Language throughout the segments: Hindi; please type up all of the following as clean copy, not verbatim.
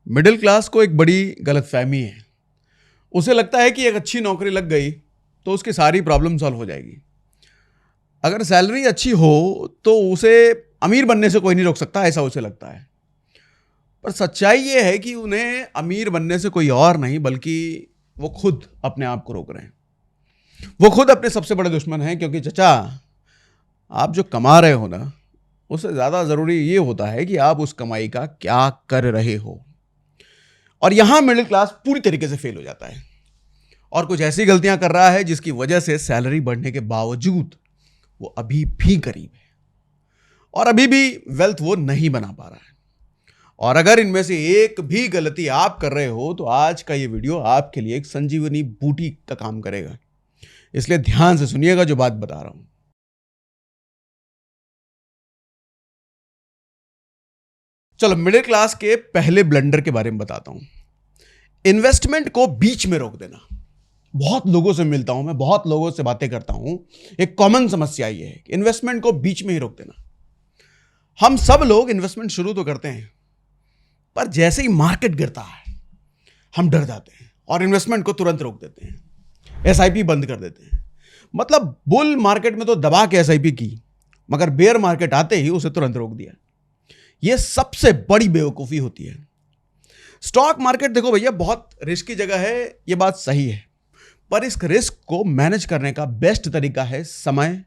मिडिल क्लास को एक बड़ी गलतफहमी है। उसे लगता है कि एक अच्छी नौकरी लग गई तो उसकी सारी प्रॉब्लम सॉल्व हो जाएगी। अगर सैलरी अच्छी हो तो उसे अमीर बनने से कोई नहीं रोक सकता, ऐसा उसे लगता है। पर सच्चाई ये है कि उन्हें अमीर बनने से कोई और नहीं बल्कि वो खुद अपने आप को रोक रहे हैं। वो खुद अपने सबसे बड़े दुश्मन हैं, क्योंकि चचा आप जो कमा रहे हो ना, उससे ज़्यादा ज़रूरी ये होता है कि आप उस कमाई का क्या कर रहे हो। और यहां मिडिल क्लास पूरी तरीके से फेल हो जाता है और कुछ ऐसी गलतियां कर रहा है जिसकी वजह से सैलरी बढ़ने के बावजूद वो अभी भी गरीब है और अभी भी वेल्थ वो नहीं बना पा रहा है। और अगर इनमें से एक भी गलती आप कर रहे हो तो आज का ये वीडियो आपके लिए एक संजीवनी बूटी का काम करेगा। इसलिए ध्यान से सुनिएगा जो बात बता रहा हूं। चलो मिडिल क्लास के पहले ब्लंडर के बारे में बताता हूं। इन्वेस्टमेंट को बीच में रोक देना। बहुत लोगों से मिलता हूं मैं, बहुत लोगों से बातें करता हूं, एक कॉमन समस्या ये है कि इन्वेस्टमेंट को बीच में ही रोक देना। हम सब लोग इन्वेस्टमेंट शुरू तो करते हैं, पर जैसे ही मार्केट गिरता है हम डर जाते हैं और इन्वेस्टमेंट को तुरंत रोक देते हैं, एसआईपी बंद कर देते हैं। मतलब बुल मार्केट में तो दबा के एसआईपी की, मगर बेयर मार्केट आते ही उसे तुरंत रोक दिया। यह सबसे बड़ी बेवकूफ़ी होती है। स्टॉक मार्केट देखो भैया बहुत रिस्की जगह है, यह बात सही है, पर इस रिस्क को मैनेज करने का बेस्ट तरीका है समय,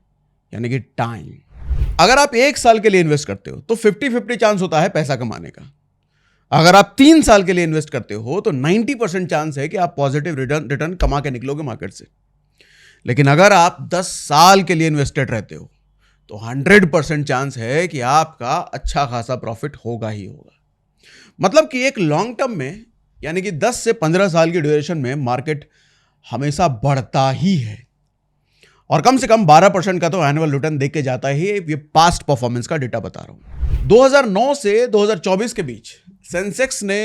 यानी कि टाइम। अगर आप 1 साल के लिए इन्वेस्ट करते हो तो 50-50 चांस होता है पैसा कमाने का। अगर आप 3 साल के लिए इन्वेस्ट करते हो तो 90% चांस है कि आप पॉजिटिव रिटर्न कमा के निकलोगे मार्केट से। लेकिन अगर आप 10 साल के लिए इन्वेस्टेड रहते हो तो 100% चांस है कि आपका अच्छा खासा प्रॉफिट होगा ही होगा। मतलब कि एक लॉन्ग टर्म में, यानी कि 10 से 15 साल की ड्यूरेशन में मार्केट हमेशा बढ़ता ही है और कम से कम 12% का तो एनुअल रिटर्न देके जाता ही। ये पास्ट परफॉर्मेंस का डेटा बता रहा हूं। 2009 से 2024 के बीच सेंसेक्स ने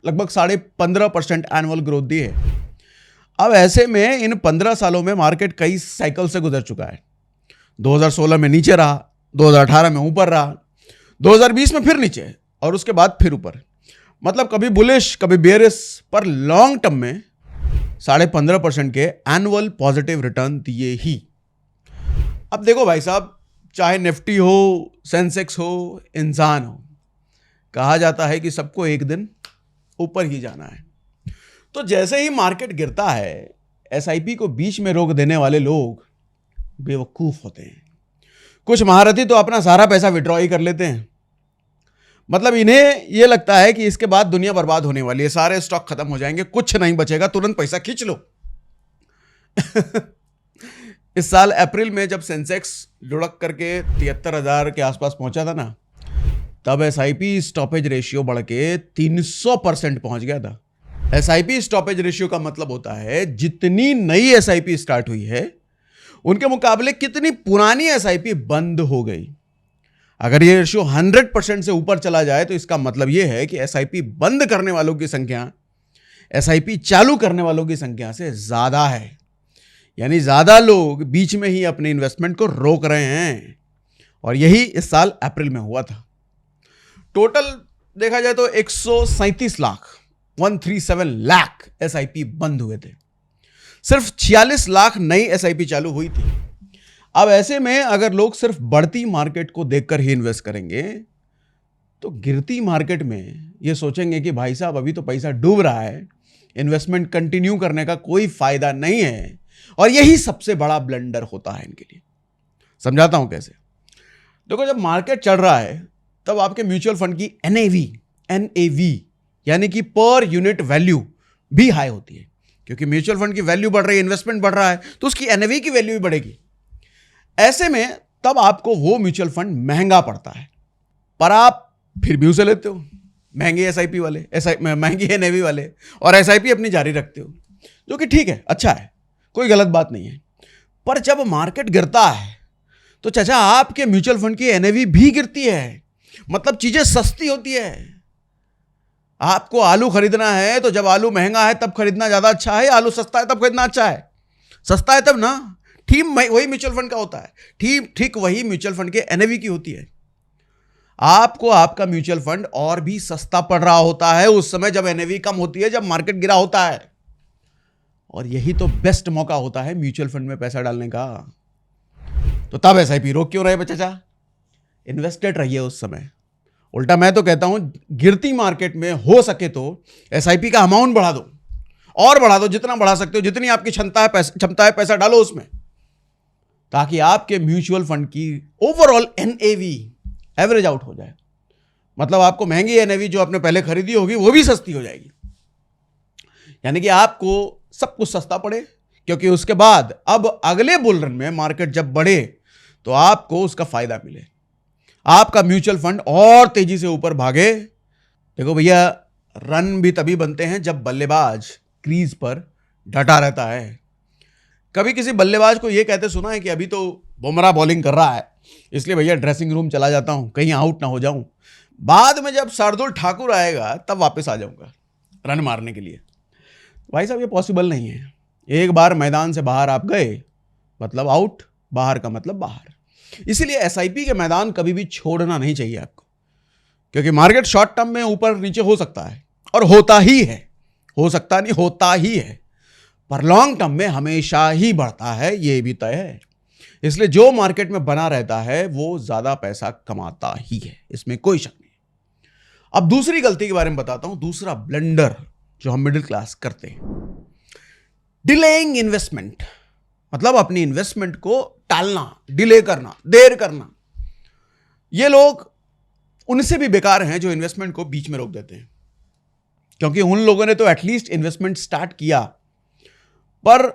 लगभग 15.5% एनुअल ग्रोथ दी है। अब ऐसे में इन 15 सालों में मार्केट कई साइकिल से गुजर चुका है। 2016 में नीचे रहा, 2018 में ऊपर रहा, 2020 में फिर नीचे और उसके बाद फिर ऊपर। मतलब कभी बुलिश कभी बेयरिश, पर लॉन्ग टर्म में 15.5% के एनुअल पॉजिटिव रिटर्न दिए ही। अब देखो भाई साहब, चाहे निफ्टी हो, सेंसेक्स हो, इंसान हो, कहा जाता है कि सबको एक दिन ऊपर ही जाना है। तो जैसे ही मार्केट गिरता है, एसआईपी को बीच में रोक देने वाले लोग बेवकूफ होते हैं। कुछ महारथी तो अपना सारा पैसा विड्रॉ ही कर लेते हैं। मतलब इन्हें यह लगता है कि इसके बाद दुनिया बर्बाद होने वाली है, सारे स्टॉक खत्म हो जाएंगे, कुछ नहीं बचेगा, तुरंत पैसा खींच लो। इस साल अप्रैल में जब सेंसेक्स लुढ़क करके 73,000 के आसपास पहुंचा था ना, तब एसआईपी स्टॉपेज रेशियो बढ़ के 300% पहुंच गया था। एसआईपी स्टॉपेज रेशियो का मतलब होता है जितनी नई एसआईपी स्टार्ट हुई है उनके मुकाबले कितनी पुरानी एसआईपी बंद हो गई। अगर ये रेशियो 100% से ऊपर चला जाए तो इसका मतलब यह है कि एसआईपी बंद करने वालों की संख्या एसआईपी चालू करने वालों की संख्या से ज्यादा है। यानी ज्यादा लोग बीच में ही अपने इन्वेस्टमेंट को रोक रहे हैं और यही इस साल अप्रैल में हुआ था। टोटल देखा जाए तो 137 लाख 137 लाख एसआईपी बंद हुए थे। सिर्फ 46 लाख नई एसआईपी चालू हुई थी। अब ऐसे में अगर लोग सिर्फ बढ़ती मार्केट को देखकर ही इन्वेस्ट करेंगे तो गिरती मार्केट में ये सोचेंगे कि भाई साहब अभी तो पैसा डूब रहा है, इन्वेस्टमेंट कंटिन्यू करने का कोई फायदा नहीं है। और यही सबसे बड़ा ब्लंडर होता है इनके लिए। समझाता हूं कैसे। देखो, जब मार्केट चढ़ रहा है तब आपके म्यूचुअल फंड की एनएवी यानी कि पर यूनिट वैल्यू भी हाई होती है, क्योंकि म्यूचुअल फंड की वैल्यू बढ़ रही है, इन्वेस्टमेंट बढ़ रहा है, तो उसकी एनएवी की वैल्यू भी बढ़ेगी। ऐसे में तब आपको वो म्यूचुअल फंड महंगा पड़ता है, पर आप फिर भी उसे लेते हो, महंगी एसआईपी वाले, महंगी एनएवी वाले, और एसआईपी अपनी जारी रखते हो, जो कि ठीक है, अच्छा है, कोई गलत बात नहीं है। पर जब मार्केट गिरता है तो चाचा आपके म्यूचुअल फंड की एनएवी भी गिरती है। मतलब चीजें सस्ती होती है। आपको आलू खरीदना है तो जब आलू महंगा है तब खरीदना ज्यादा अच्छा है, आलू सस्ता है तब खरीदना अच्छा है? सस्ता है तब ना। ठीक वही म्यूचुअल फंड का होता है, ठीक वही म्यूचुअल फंड के एनएवी की होती है। आपको आपका म्यूचुअल फंड और भी सस्ता पड़ रहा होता है उस समय जब एनएवी कम होती है, जब मार्केट गिरा होता है। और यही तो बेस्ट मौका होता है म्यूचुअल फंड में पैसा डालने का। तो तब एसआईपी रोक क्यों रहे चाचा? इन्वेस्टेड रहिए उस समय। उल्टा मैं तो कहता हूं गिरती मार्केट में हो सके तो एसआईपी का अमाउंट बढ़ा दो, और बढ़ा दो, जितना बढ़ा सकते हो, जितनी आपकी क्षमता है पैसा डालो उसमें, ताकि आपके म्यूचुअल फंड की ओवरऑल एनएवी एवरेज आउट हो जाए। मतलब आपको महंगी एनएवी जो आपने पहले खरीदी होगी वो भी सस्ती हो जाएगी। यानी कि आपको सब कुछ सस्ता पड़े, क्योंकि उसके बाद अब अगले बुल रन में मार्केट जब बढ़े तो आपको उसका फायदा मिले, आपका म्यूचुअल फंड और तेजी से ऊपर भागे। देखो भैया, रन भी तभी बनते हैं जब बल्लेबाज क्रीज पर डटा रहता है। कभी किसी बल्लेबाज को यह कहते सुना है कि अभी तो बुमराह बॉलिंग कर रहा है, इसलिए भैया ड्रेसिंग रूम चला जाता हूं, कहीं आउट ना हो जाऊं, बाद में जब शार्दुल ठाकुर आएगा तब वापस आ जाऊंगा रन मारने के लिए। भाई साहब, ये पॉसिबल नहीं है। एक बार मैदान से बाहर आप गए मतलब आउट, बाहर का मतलब बाहर। इसीलिए एसआईपी के मैदान कभी भी छोड़ना नहीं चाहिए आपको, क्योंकि मार्केट शॉर्ट टर्म में ऊपर नीचे हो सकता है, और होता ही है, हो सकता नहीं, होता ही है, पर लॉन्ग टर्म में हमेशा ही बढ़ता है, ये भी तय है। इसलिए जो मार्केट में बना रहता है वो ज्यादा पैसा कमाता ही है, इसमें कोई शक नहीं। अब दूसरी गलती के बारे में बताता हूं, दूसरा ब्लंडर जो हम मिडिल क्लास करते हैं, डिलेइंग इन्वेस्टमेंट। मतलब अपनी इन्वेस्टमेंट को टालना, डिले करना, देर करना। ये लोग उनसे भी बेकार हैं जो इन्वेस्टमेंट को बीच में रोक देते हैं, क्योंकि उन लोगों ने तो एटलीस्ट इन्वेस्टमेंट स्टार्ट किया। पर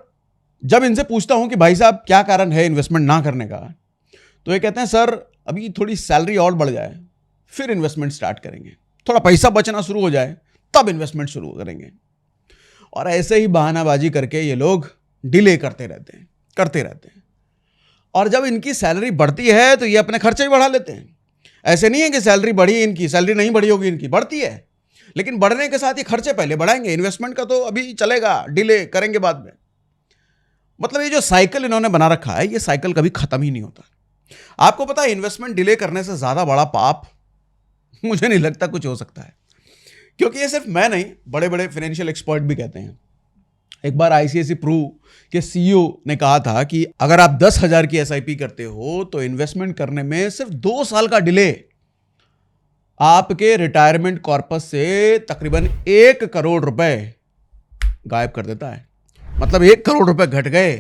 जब इनसे पूछता हूं कि भाई साहब क्या कारण है इन्वेस्टमेंट ना करने का, तो ये कहते हैं सर अभी थोड़ी सैलरी और बढ़ जाए फिर इन्वेस्टमेंट स्टार्ट करेंगे, थोड़ा पैसा बचना शुरू हो जाए तब इन्वेस्टमेंट शुरू करेंगे। और ऐसे ही बहानाबाजी करके ये लोग डिले करते रहते हैं। और जब इनकी सैलरी बढ़ती है तो ये अपने खर्चे भी बढ़ा लेते हैं। ऐसे नहीं है कि सैलरी बढ़ी, इनकी सैलरी नहीं बढ़ी होगी, इनकी बढ़ती है, लेकिन बढ़ने के साथ ये खर्चे पहले बढ़ाएंगे। इन्वेस्टमेंट का तो अभी चलेगा, डिले करेंगे बाद में। मतलब ये जो साइकिल इन्होंने बना रखा है, ये साइकिल कभी खत्म ही नहीं होता। आपको पता है इन्वेस्टमेंट डिले करने से ज्यादा बड़ा पाप मुझे नहीं लगता कुछ हो सकता है, क्योंकि ये सिर्फ मैं नहीं, बड़े बड़े फाइनेंशियल एक्सपर्ट भी कहते हैं। एक बार आईसीआईसीआई प्रू के सीईओ ने कहा था कि अगर आप 10,000 की एसआईपी करते हो तो इन्वेस्टमेंट करने में सिर्फ 2 साल का डिले आपके रिटायरमेंट कॉर्पस से तकरीबन 1 करोड़ रुपए गायब कर देता है। मतलब 1 करोड़ रुपए घट गए।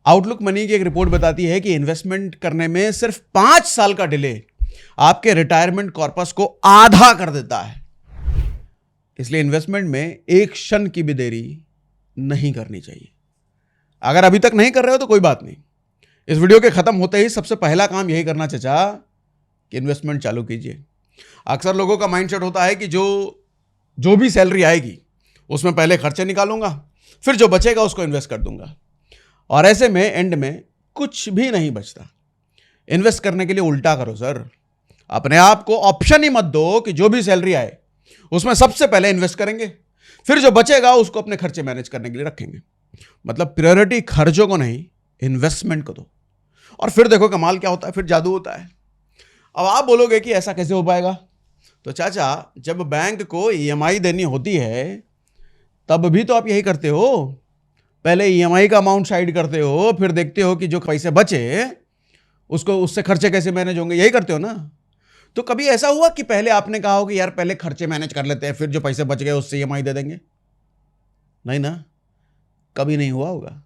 आउटलुक मनी की एक रिपोर्ट बताती है कि इन्वेस्टमेंट करने में सिर्फ 5 साल का डिले आपके रिटायरमेंट कॉर्पस को आधा कर देता है। इसलिए इन्वेस्टमेंट में एक क्षण की भी देरी नहीं करनी चाहिए। अगर अभी तक नहीं कर रहे हो तो कोई बात नहीं, इस वीडियो के खत्म होते ही सबसे पहला काम यही करना चाचा कि इन्वेस्टमेंट चालू कीजिए। अक्सर लोगों का माइंडसेट होता है कि जो भी सैलरी आएगी उसमें पहले खर्चे निकालूंगा, फिर जो बचेगा उसको इन्वेस्ट कर दूंगा, और ऐसे में एंड में कुछ भी नहीं बचता। इन्वेस्ट करने के लिए उल्टा करो सर, अपने आप को ऑप्शन ही मत दो कि जो भी सैलरी आए उसमें सबसे पहले इन्वेस्ट करेंगे, फिर जो बचेगा उसको अपने खर्चे मैनेज करने के लिए रखेंगे। मतलब प्रायोरिटी खर्चों को नहीं, इन्वेस्टमेंट को दो, और फिर देखो कमाल क्या होता है, फिर जादू होता है। अब आप बोलोगे कि ऐसा कैसे हो पाएगा? तो चाचा, जब बैंक को ईएमआई देनी होती है तब भी तो आप यही करते हो, पहले ईएमआई का अमाउंट साइड करते हो, फिर देखते हो कि जो पैसे बचे उससे खर्चे कैसे मैनेज होंगे, यही करते हो ना। तो कभी ऐसा हुआ कि पहले आपने कहा हो कि यार पहले खर्चे मैनेज कर लेते हैं, फिर जो पैसे बच गए उससे ईएमआई दे देंगे? नहीं ना, कभी नहीं हुआ होगा,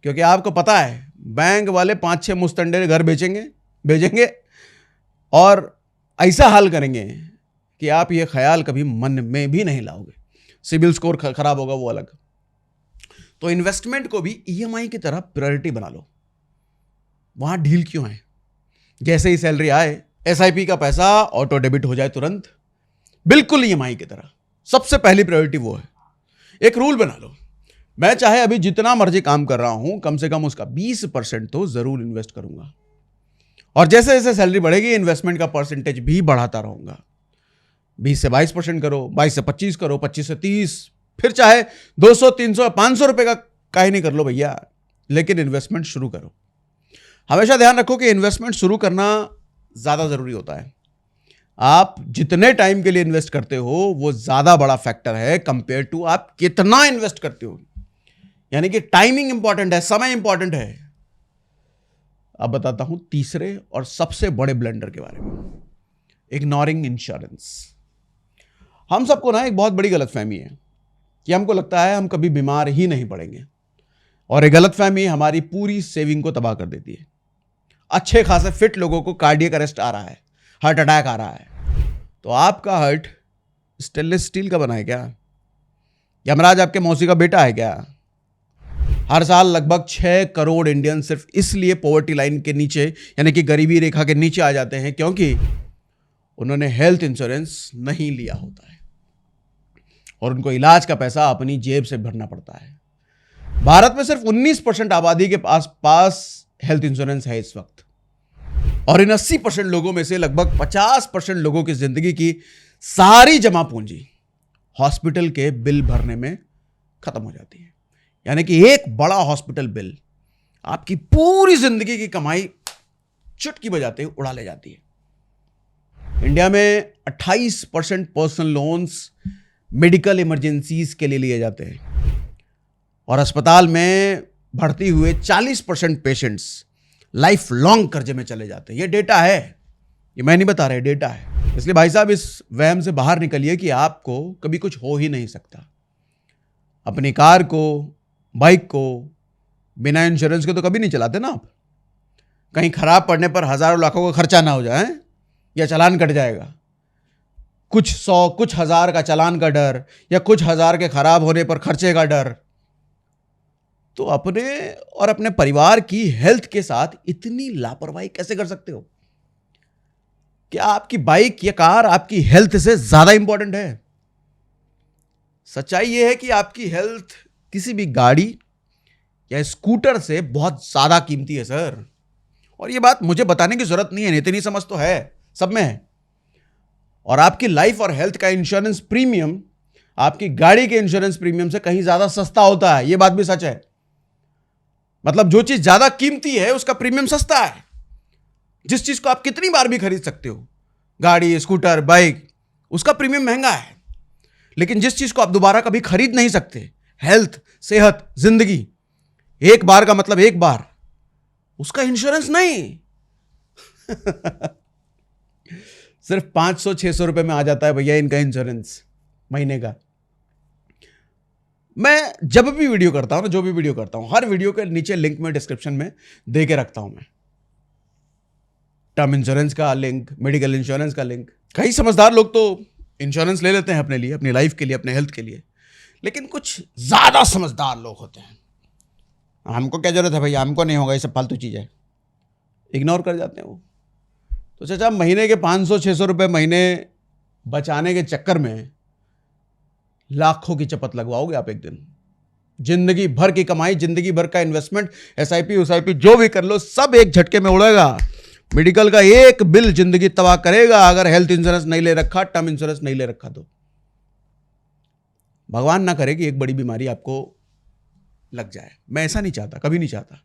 क्योंकि आपको पता है बैंक वाले 5-6 मुस्तंडे घर भेजेंगे और ऐसा हाल करेंगे कि आप ये ख्याल कभी मन में भी नहीं लाओगे। सिबिल स्कोर खराब होगा, वो अलग। तो इन्वेस्टमेंट को भी ईएमआई की तरह प्रायोरिटी बना लो। वहां ढील क्यों है? जैसे ही सैलरी आए एसआईपी का पैसा ऑटो डेबिट हो जाए तुरंत, बिल्कुल ईएमआई की तरह। सबसे पहली प्रायोरिटी वो है। एक रूल बना लो, मैं चाहे अभी जितना मर्जी काम कर रहा हूं, कम से कम उसका 20% तो जरूर इन्वेस्ट करूंगा, और जैसे जैसे सैलरी बढ़ेगी इन्वेस्टमेंट का परसेंटेज भी बढ़ाता रहूंगा। 20 से 22% करो, 22 से 25 करो, 25 से 30, फिर चाहे 200, 300, 500 रुपए का काहे नहीं कर लो भैया, लेकिन इन्वेस्टमेंट शुरू करो। हमेशा ध्यान रखो कि इन्वेस्टमेंट शुरू करना ज्यादा जरूरी होता है। आप जितने टाइम के लिए इन्वेस्ट करते हो वो ज्यादा बड़ा फैक्टर है कंपेयर टू आप कितना इन्वेस्ट करते हो। यानी कि टाइमिंग इंपॉर्टेंट है, समय इंपॉर्टेंट है। अब बताता हूं तीसरे और सबसे बड़े ब्लंडर के बारे में, इग्नोरिंग इंश्योरेंस। हम सबको ना एक बहुत बड़ी गलतफहमी है कि हमको लगता है हम कभी बीमार ही नहीं पड़ेंगे, और ये गलतफहमी हमारी पूरी सेविंग को तबाह कर देती है। अच्छे खासे फिट लोगों को कार्डियक अरेस्ट आ रहा है, हार्ट अटैक आ रहा है, तो आपका हार्ट स्टेनलेस स्टील का बना है क्या? यमराज आपके मौसी का बेटा है क्या? हर साल लगभग 6 करोड़ इंडियन सिर्फ इसलिए पॉवर्टी लाइन के नीचे यानी कि गरीबी रेखा के नीचे आ जाते हैं क्योंकि उन्होंने हेल्थ इंश्योरेंस नहीं लिया होता है और उनको इलाज का पैसा अपनी जेब से भरना पड़ता है। भारत में सिर्फ 19% आबादी के पास हेल्थ इंश्योरेंस है इस वक्त, और इन 80% लोगों में से लगभग 50% लोगों की जिंदगी की सारी जमा पूंजी हॉस्पिटल के बिल भरने में खत्म हो जाती है। यानी कि एक बड़ा हॉस्पिटल बिल आपकी पूरी जिंदगी की कमाई चुटकी बजाते हुए उड़ा ले जाती है। इंडिया में 28% पर्सनल लोन्स मेडिकल इमरजेंसीज के लिए लिए जाते हैं, और अस्पताल में भर्ती हुए 40% पेशेंट्स लाइफ लॉन्ग कर्जे में चले जाते हैं। ये डेटा है, ये मैं नहीं बता रहा, डेटा है। इसलिए भाई साहब इस वहम से बाहर निकलिए कि आपको कभी कुछ हो ही नहीं सकता। अपनी कार को, बाइक को बिना इंश्योरेंस के तो कभी नहीं चलाते ना आप। कहीं खराब पड़ने पर हजारों लाखों का खर्चा ना हो जाए या चालान कट जाएगा। कुछ 100 कुछ हजार का चालान का डर या कुछ हजार के खराब होने पर खर्चे का डर। तो अपने और अपने परिवार की हेल्थ के साथ इतनी लापरवाही कैसे कर सकते हो? क्या आपकी बाइक या कार आपकी हेल्थ से ज्यादा इंपॉर्टेंट है? सच्चाई यह है कि आपकी हेल्थ किसी भी गाड़ी या स्कूटर से बहुत ज्यादा कीमती है सर। और यह बात मुझे बताने की जरूरत नहीं है, इतनी समझ तो है, सब में है। और आपकी लाइफ और हेल्थ का इंश्योरेंस प्रीमियम आपकी गाड़ी के इंश्योरेंस प्रीमियम से कहीं ज्यादा सस्ता होता है। यह बात भी सच है। मतलब जो चीज ज्यादा कीमती है उसका प्रीमियम सस्ता है। जिस चीज को आप कितनी बार भी खरीद सकते हो, गाड़ी, स्कूटर, बाइक, उसका प्रीमियम महंगा है। लेकिन जिस चीज को आप दोबारा कभी खरीद नहीं सकते, हेल्थ, सेहत, जिंदगी, एक बार का मतलब एक बार, उसका इंश्योरेंस नहीं। सिर्फ 500-600 रुपए में आ जाता है भैया इनका इंश्योरेंस महीने का। मैं जब भी वीडियो करता हूं ना, जो भी वीडियो करता हूं, हर वीडियो के नीचे लिंक में डिस्क्रिप्शन में दे के रखता हूं मैं। टर्म इंश्योरेंस का लिंक, मेडिकल इंश्योरेंस का लिंक। कई समझदार लोग तो इंश्योरेंस ले लेते हैं अपने लिए, अपनी लाइफ के लिए, अपने हेल्थ के लिए। लेकिन कुछ ज्यादा समझदार लोग होते हैं, हमको क्या जरूरत है भैया, हमको नहीं होगा, ये सब फालतू चीज है, इग्नोर कर जाते हैं वो। तो चाचा महीने के 500-600 रुपए महीने बचाने के चक्कर में लाखों की चपत लगवाओगे आप एक दिन। जिंदगी भर की कमाई, जिंदगी भर का इन्वेस्टमेंट, एसआईपी उसाईपी जो भी कर लो, सब एक झटके में उड़ेगा। मेडिकल का एक बिल जिंदगी तबाह करेगा अगर हेल्थ इंश्योरेंस नहीं ले रखा, टर्म इंश्योरेंस नहीं ले रखा तो। भगवान ना करे कि एक बड़ी बीमारी आपको लग जाए। मैं ऐसा नहीं चाहता, कभी नहीं चाहता।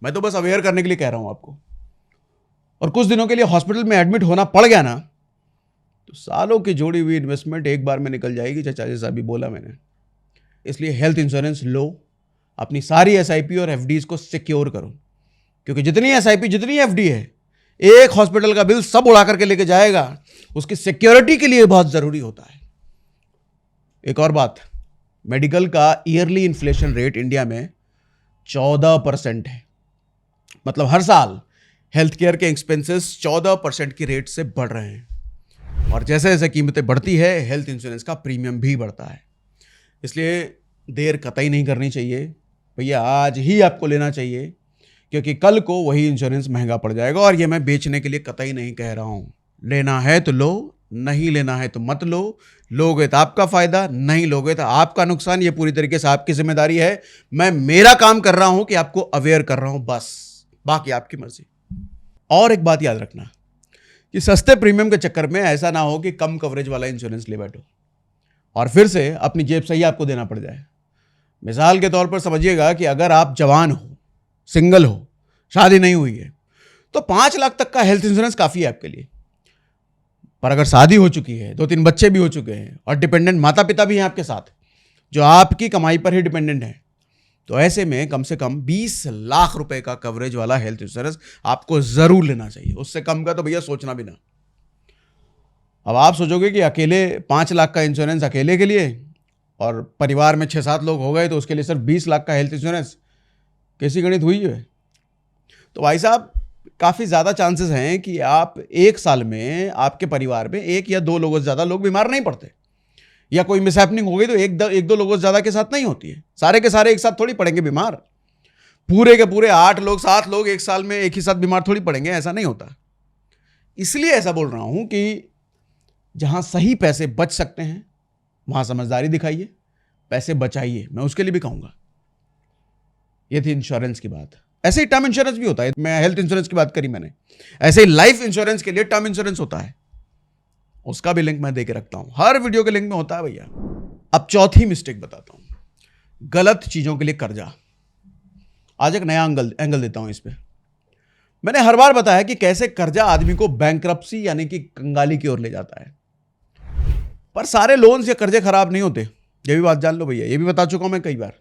मैं तो बस अवेयर करने के लिए कह रहा हूं आपको। और कुछ दिनों के लिए हॉस्पिटल में एडमिट होना पड़ गया ना, तो सालों की जोड़ी हुई इन्वेस्टमेंट एक बार में निकल जाएगी, चाचा जैसा भी बोला मैंने। इसलिए हेल्थ इंश्योरेंस लो, अपनी सारी एसआईपी और एफडीज को सिक्योर करो, क्योंकि जितनी एसआईपी, जितनी एफडी है, एक हॉस्पिटल का बिल सब उड़ा करके लेके जाएगा। उसकी सिक्योरिटी के लिए बहुत जरूरी होता है। एक और बात, मेडिकल का ईयरली इन्फ्लेशन रेट इंडिया में 14% है। मतलब हर साल हेल्थ केयर के एक्सपेंसेस 14% की रेट से बढ़ रहे हैं। और जैसे जैसे कीमतें बढ़ती है, हेल्थ इंश्योरेंस का प्रीमियम भी बढ़ता है। इसलिए देर कतई नहीं करनी चाहिए भैया, आज ही आपको लेना चाहिए, क्योंकि कल को वही इंश्योरेंस महंगा पड़ जाएगा। और ये मैं बेचने के लिए कतई नहीं कह रहा हूं। लेना है तो लो, नहीं लेना है तो मत लो। लोगे तो आपका फायदा, नहीं लोगे तो आपका नुकसान। ये पूरी तरीके से आपकी जिम्मेदारी है। मैं मेरा काम कर रहा हूं कि आपको अवेयर कर रहा हूं, बस, बाकी आपकी मर्जी। और एक बात याद रखना कि सस्ते प्रीमियम के चक्कर में ऐसा ना हो कि कम कवरेज वाला इंश्योरेंस ले बैठो और फिर से अपनी जेब से ही आपको देना पड़ जाए। मिसाल के तौर पर समझिएगा कि अगर आप जवान हो, सिंगल हो, शादी नहीं हुई है, तो 5 लाख तक का हेल्थ इंश्योरेंस काफी है आपके लिए। पर अगर शादी हो चुकी है, 2-3 बच्चे भी हो चुके हैं और डिपेंडेंट माता पिता भी हैं आपके साथ, जो आपकी कमाई पर ही डिपेंडेंट है, तो ऐसे में कम से कम 20 लाख रुपए का कवरेज वाला हेल्थ इंश्योरेंस आपको जरूर लेना चाहिए। उससे कम का तो भैया सोचना भी ना। अब आप सोचोगे कि अकेले 5 लाख का इंश्योरेंस अकेले के लिए और परिवार में 6-7 लोग हो गए तो उसके लिए सिर्फ 20 लाख का हेल्थ इंश्योरेंस, कैसी गणित हुई है? तो भाई साहब, काफ़ी ज़्यादा चांसेस हैं कि आप एक साल में आपके परिवार में 1 या 2 लोगों से ज़्यादा लोग बीमार नहीं पड़ते, या कोई मिसहैपनिंग हो गई तो एक दो लोगों से ज़्यादा के साथ नहीं होती है। सारे के सारे एक साथ थोड़ी पड़ेंगे बीमार। पूरे के पूरे 8 लोग 7 लोग एक साल में एक ही साथ बीमार थोड़ी पड़ेंगे, ऐसा नहीं होता। इसलिए ऐसा बोल रहा हूं कि जहां सही पैसे बच सकते हैं वहां समझदारी दिखाइए, पैसे बचाइए, मैं उसके लिए भी कहूंगा। ये थी इंश्योरेंस की बात। ऐसे ही टर्म इंश्योरेंस भी होता है। मैं हेल्थ इंश्योरेंस की बात करी मैंने, ऐसे ही लाइफ इंश्योरेंस के लिए टर्म इंश्योरेंस होता है, उसका भी लिंक मैं दे के रखता हूं, हर वीडियो के लिंक में होता है भैया। अब चौथी मिस्टेक बताता हूं, गलत चीजों के लिए कर्जा। आज एक नया एंगल देता हूं इस पे। मैंने हर बार बताया कि कैसे कर्जा आदमी को बैंकरप्सी यानी कि कंगाली की ओर ले जाता है, पर सारे लोन्स या कर्जे खराब नहीं होते, ये भी बात जान लो भैया। ये भी बता चुका हूं मैं कई बार।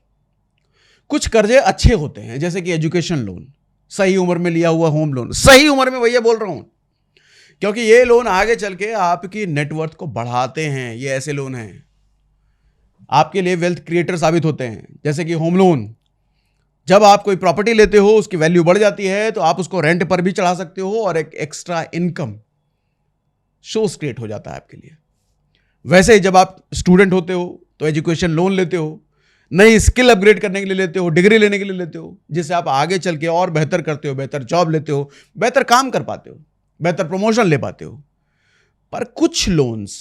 कुछ कर्जे अच्छे होते हैं, जैसे कि एजुकेशन लोन, सही उम्र में लिया हुआ होम लोन, सही उम्र में भैया बोल रहा हूं, क्योंकि ये लोन आगे चल के आपकी नेटवर्थ को बढ़ाते हैं। ये ऐसे लोन हैं आपके लिए वेल्थ क्रिएटर साबित होते हैं। जैसे कि होम लोन, जब आप कोई प्रॉपर्टी लेते हो उसकी वैल्यू बढ़ जाती है तो आप उसको रेंट पर भी चढ़ा सकते हो और एक एक्स्ट्रा इनकम सोर्स क्रिएट हो जाता है आपके लिए। वैसे ही जब आप स्टूडेंट होते हो तो एजुकेशन लोन लेते हो, नई स्किल अपग्रेड करने के लिए लेते हो, डिग्री लेने के लिए लेते हो, जिससे आप आगे चल के और बेहतर करते हो, बेहतर जॉब लेते हो, बेहतर काम कर पाते हो, बेहतर प्रमोशन ले पाते हो। पर कुछ लोन्स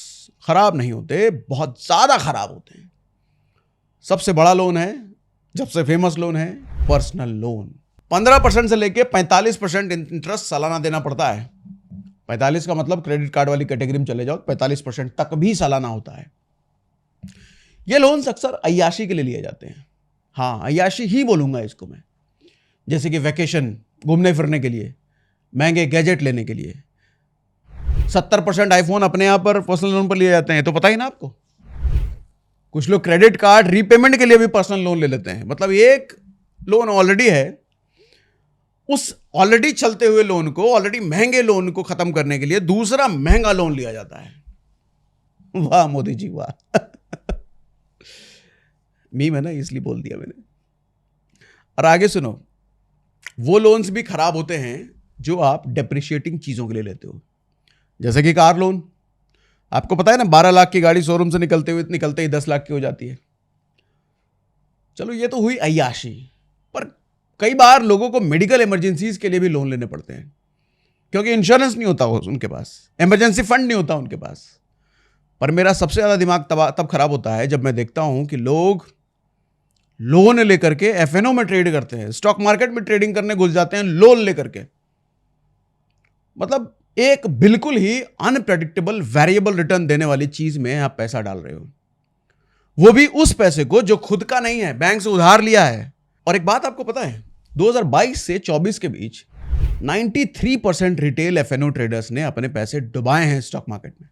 खराब नहीं होते, बहुत ज्यादा खराब होते हैं। सबसे बड़ा लोन है, सबसे फेमस लोन है पर्सनल लोन। 15% से लेके 45% इंटरेस्ट सालाना देना पड़ता है। 45 का मतलब क्रेडिट कार्ड वाली कैटेगरी में चले जाओ, 45% तक भी सालाना होता है। ये लोन्स अक्सर अय्याशी के लिए लिए जाते हैं। हाँ, अय्याशी ही बोलूंगा इसको मैं, जैसे कि वैकेशन, घूमने फिरने के लिए, महंगे गैजेट लेने के लिए। 70% आईफोन अपने यहाँ पर पर्सनल लोन पर लिए जाते हैं, तो पता ही ना आपको। कुछ लोग क्रेडिट कार्ड रीपेमेंट के लिए भी पर्सनल लोन ले लेते हैं। मतलब एक लोन ऑलरेडी है, उस ऑलरेडी चलते हुए लोन को, ऑलरेडी महंगे लोन को खत्म करने के लिए दूसरा महंगा लोन लिया जाता है। वाह मोदी जी वाह। मीम है ना, इसलिए बोल दिया मैंने। और आगे सुनो, वो लोन्स भी खराब होते हैं जो आप डेप्रिशिएटिंग चीजों के लिए लेते हो, जैसे कि कार लोन। आपको पता है ना, 12 लाख की गाड़ी शोरूम से निकलते ही 10 लाख की हो जाती है। चलो ये तो हुई अय्याशी, पर कई बार लोगों को मेडिकल इमरजेंसीज के लिए भी लोन लेने पड़ते हैं, क्योंकि इंश्योरेंस नहीं होता उनके पास, इमरजेंसी फंड नहीं होता उनके पास। पर मेरा सबसे ज्यादा दिमाग तब खराब होता है जब मैं देखता हूं कि लोग लोन लेकर के एफएनओ में ट्रेड करते हैं, स्टॉक मार्केट में ट्रेडिंग करने घुस जाते हैं लोन लेकर के। मतलब एक बिल्कुल ही अनप्रेडिक्टेबल वेरिएबल रिटर्न देने वाली चीज में आप पैसा डाल रहे हो, वो भी उस पैसे को जो खुद का नहीं है, बैंक से उधार लिया है। और एक बात आपको पता है, 2022 से 24 के बीच 93% रिटेल एफएनओ ट्रेडर्स ने अपने पैसे डुबाए हैं स्टॉक मार्केट में।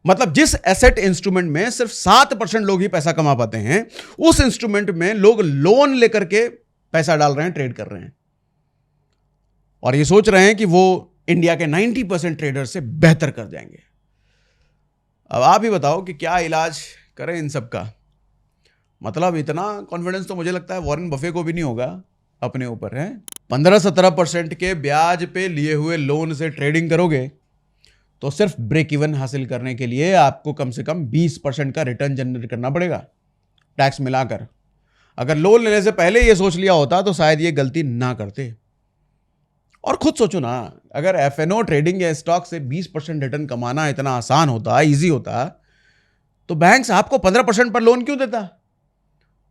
मतलब जिस एसेट इंस्ट्रूमेंट में सिर्फ 7% लोग ही पैसा कमा पाते हैं, उस इंस्ट्रूमेंट में लोग लोन लेकर के पैसा डाल रहे हैं, ट्रेड कर रहे हैं, और ये सोच रहे हैं कि वो इंडिया के 90% ट्रेडर से बेहतर कर जाएंगे। अब आप ही बताओ कि क्या इलाज करें इन सब का। मतलब इतना कॉन्फिडेंस तो मुझे लगता है वॉरेन बफे को भी नहीं होगा अपने ऊपर है। 15-17% के ब्याज पे लिए हुए लोन से ट्रेडिंग करोगे तो सिर्फ ब्रेक इवन हासिल करने के लिए आपको कम से कम 20% का रिटर्न जनरेट करना पड़ेगा, टैक्स मिलाकर। अगर लोन लेने से पहले ये सोच लिया होता तो शायद ये गलती ना करते। और खुद सोचो ना, अगर एफएनओ ट्रेडिंग या स्टॉक से 20% रिटर्न कमाना इतना आसान होता, इजी होता, तो बैंक आपको 15% पर लोन क्यों देता?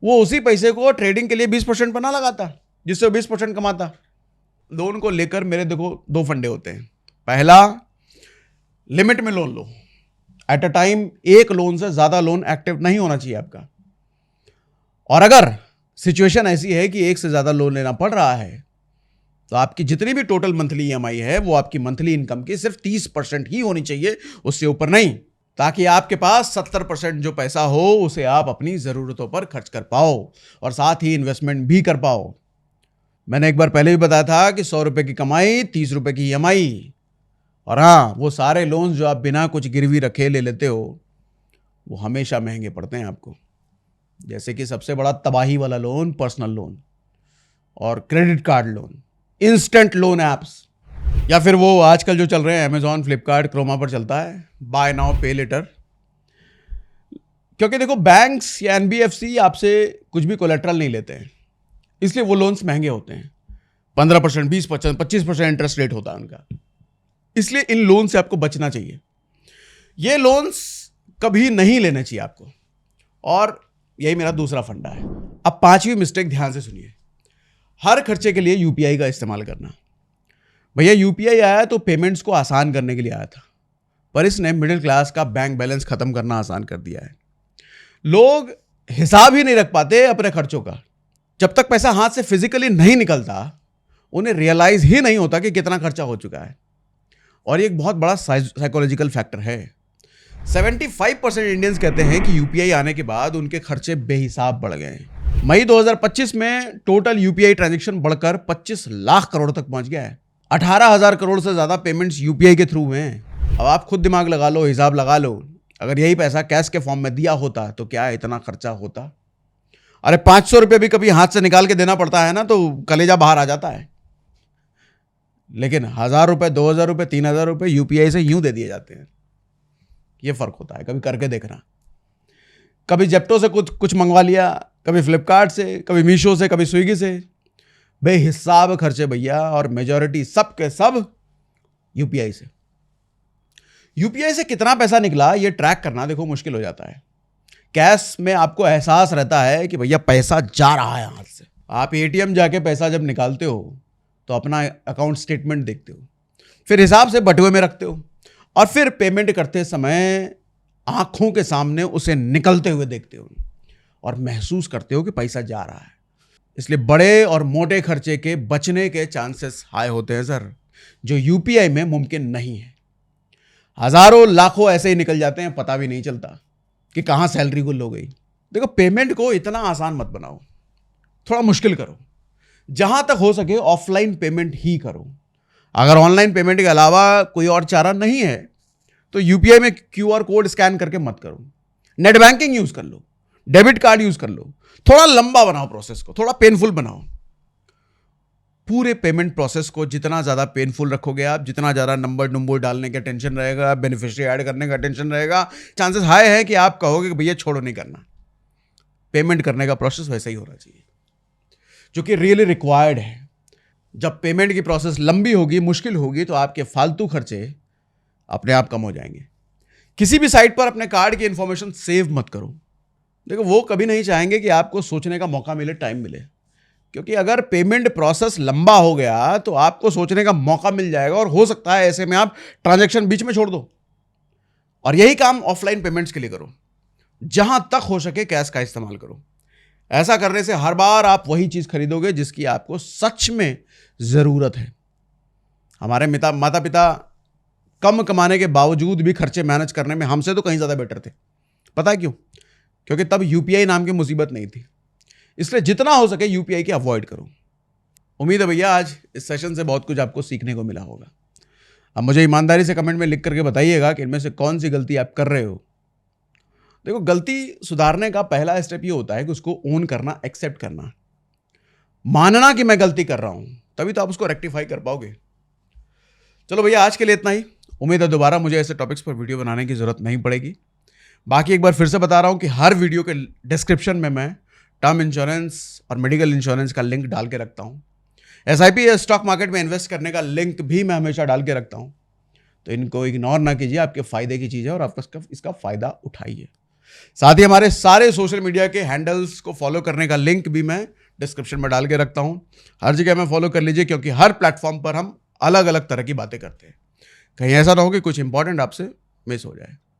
वो उसी पैसे को ट्रेडिंग के लिए 20% पर ना लगाता, जिससे वो 20% कमाता। लोन को लेकर मेरे देखो 2 फंडे होते हैं। पहला, लिमिट में loan low. At a time एक लोन से ज्यादा लोन एक्टिव नहीं होना चाहिए आपका। और अगर सिचुएशन ऐसी है कि एक से ज्यादा लोन लेना पड़ रहा है तो आपकी जितनी भी टोटल मंथली ईएमआई है वो आपकी मंथली इनकम की सिर्फ 30% ही होनी चाहिए, उससे ऊपर नहीं, ताकि आपके पास 70% जो पैसा हो उसे आप अपनी ज़रूरतों पर खर्च कर पाओ और साथ ही इन्वेस्टमेंट भी कर पाओ। मैंने एक बार पहले भी बताया था कि 100 रुपये की कमाई, 30 रुपये की ईएमआई, और हाँ, वो सारे लोन्स जो आप बिना कुछ गिरवी रखे ले लेते हो वो हमेशा महंगे पड़ते हैं आपको। जैसे कि सबसे बड़ा तबाही वाला लोन पर्सनल लोन और credit card loan, instant loan apps, या फिर वो आजकल जो चल रहे हैं अमेजॉन, फ्लिपकार्ट, क्रोमा पर चलता है बाय नाउ पे लेटर। क्योंकि देखो, बैंक्स या एनबीएफसी आपसे कुछ भी कोलेट्रल नहीं लेते हैं, इसलिए वो लोन्स महंगे होते हैं। 15%, 20%, 25% इंटरेस्ट रेट होता है उनका। इसलिए इन लोन से आपको बचना चाहिए। ये लोन्स कभी नहीं लेने चाहिए आपको, और यही मेरा दूसरा फंडा है। अब 5वीं मिस्टेक ध्यान से सुनिए, हर खर्चे के लिए यूपीआई का इस्तेमाल करना। भैया, यूपीआई आया तो पेमेंट्स को आसान करने के लिए आया था, पर इसने मिडिल क्लास का बैंक बैलेंस खत्म करना आसान कर दिया है। लोग हिसाब ही नहीं रख पाते अपने खर्चों का। जब तक पैसा हाथ से फिजिकली नहीं निकलता उन्हें रियलाइज ही नहीं होता कि कितना खर्चा हो चुका है। और ये एक बहुत बड़ा साइकोलॉजिकल फैक्टर है। 75% इंडियंस कहते हैं कि यूपीआई आने के बाद उनके खर्चे बेहिसाब बढ़ गए हैं। मई 2025 में टोटल यूपीआई ट्रांजैक्शन बढ़कर 25 लाख करोड़ तक पहुंच गया है। 18,000 करोड़ से ज्यादा पेमेंट्स यूपीआई के थ्रू हुए हैं। अब आप खुद दिमाग लगा लो, हिसाब लगा लो, अगर यही पैसा कैश के फॉर्म में दिया होता तो क्या इतना खर्चा होता? अरे 500 रुपये भी कभी हाथ से निकाल के देना पड़ता है ना तो कलेजा बाहर आ जाता है। लेकिन 1,000 रुपये, 2,000 रुपये, 3,000 रुपये यूपीआई से यूं दे दिए जाते हैं। ये फर्क होता है, कभी करके देखना। कभी जेप्टो से कुछ मंगवा लिया, कभी फ्लिपकार्ट से, कभी मीशो से, कभी स्विगी से, बेहिसाब खर्चे भैया, और मेजॉरिटी सब के सब यूपीआई से। यूपीआई से कितना पैसा निकला ये ट्रैक करना देखो मुश्किल हो जाता है। कैश में आपको एहसास रहता है कि भैया पैसा जा रहा है हाथ से। आप एटीएम जाके पैसा जब निकालते हो तो अपना अकाउंट स्टेटमेंट देखते हो, फिर हिसाब से बटुए में रखते हो, और फिर पेमेंट करते समय आंखों के सामने उसे निकलते हुए देखते हो और महसूस करते हो कि पैसा जा रहा है। इसलिए बड़े और मोटे खर्चे के बचने के चांसेस हाई होते हैं सर, जो यूपीआई में मुमकिन नहीं है। हजारों लाखों ऐसे ही निकल जाते हैं, पता भी नहीं चलता कि कहाँ सैलरी गुल हो गई। देखो, पेमेंट को इतना आसान मत बनाओ, थोड़ा मुश्किल करो। जहां तक हो सके ऑफलाइन पेमेंट ही करो। अगर ऑनलाइन पेमेंट के अलावा कोई और चारा नहीं है तो यूपीआई में क्यूआर कोड स्कैन करके मत करो। नेट बैंकिंग यूज कर लो, डेबिट कार्ड यूज कर लो। थोड़ा लंबा बनाओ प्रोसेस को, थोड़ा पेनफुल बनाओ। पूरे पेमेंट प्रोसेस को जितना ज़्यादा पेनफुल रखोगे आप, जितना ज़्यादा नंबर डालने का टेंशन रहेगा, बेनिफिशियरी ऐड करने का टेंशन रहेगा, चांसेस हाई है कि आप कहोगे कि भैया छोड़ो, नहीं करना। पेमेंट करने का प्रोसेस वैसा ही होना चाहिए, जो कि रियली रिक्वायर्ड है। जब पेमेंट की प्रोसेस लंबी होगी, मुश्किल होगी, तो आपके फालतू खर्चे अपने आप कम हो जाएंगे। किसी भी साइट पर अपने कार्ड की इंफॉर्मेशन सेव मत करो। देखो, वो कभी नहीं चाहेंगे कि आपको सोचने का मौका मिले, टाइम मिले, क्योंकि अगर पेमेंट प्रोसेस लंबा हो गया तो आपको सोचने का मौका मिल जाएगा और हो सकता है ऐसे में आप ट्रांजैक्शन बीच में छोड़ दो। और यही काम ऑफलाइन पेमेंट्स के लिए करो। जहां तक हो सके कैश का इस्तेमाल करो। ऐसा करने से हर बार आप वही चीज खरीदोगे जिसकी आपको सच में जरूरत है। हमारे माता पिता कम कमाने के बावजूद भी खर्चे मैनेज करने में हमसे तो कहीं ज्यादा बेटर थे। पता है क्यों? क्योंकि तब यूपीआई नाम की मुसीबत नहीं थी। इसलिए जितना हो सके यूपीआई की अवॉइड करो। उम्मीद है भैया आज इस सेशन से बहुत कुछ आपको सीखने को मिला होगा। अब मुझे ईमानदारी से कमेंट में लिख करके बताइएगा कि इनमें से कौन सी गलती आप कर रहे हो। देखो, गलती सुधारने का पहला स्टेप ये होता है कि उसको ओन करना, एक्सेप्ट करना, मानना कि मैं गलती कर रहा हूं, तभी तो आप उसको रेक्टिफाई कर पाओगे। चलो भैया, आज के लिए इतना ही। उम्मीद है दोबारा मुझे ऐसे टॉपिक्स पर वीडियो बनाने की जरूरत नहीं पड़ेगी। बाकी एक बार फिर से बता रहा हूं कि हर वीडियो के डिस्क्रिप्शन में मैं टर्म इंश्योरेंस और मेडिकल इंश्योरेंस का लिंक डाल के रखता हूं। एसआईपी या स्टॉक मार्केट में इन्वेस्ट करने का लिंक भी मैं हमेशा डाल के रखता हूं। तो इनको इग्नोर ना कीजिए, आपके फायदे की चीज़ है और आप इसका फायदा उठाइए। साथ ही हमारे सारे सोशल मीडिया के हैंडल्स को फॉलो करने का लिंक भी मैं डिस्क्रिप्शन में डाल के रखता हूं। हर जगह में फॉलो कर लीजिए, क्योंकि हर प्लेटफॉर्म पर हम अलग अलग तरह की बातें करते हैं। कहीं ऐसा ना हो कि कुछ इंपॉर्टेंट आपसे मिस हो जाए।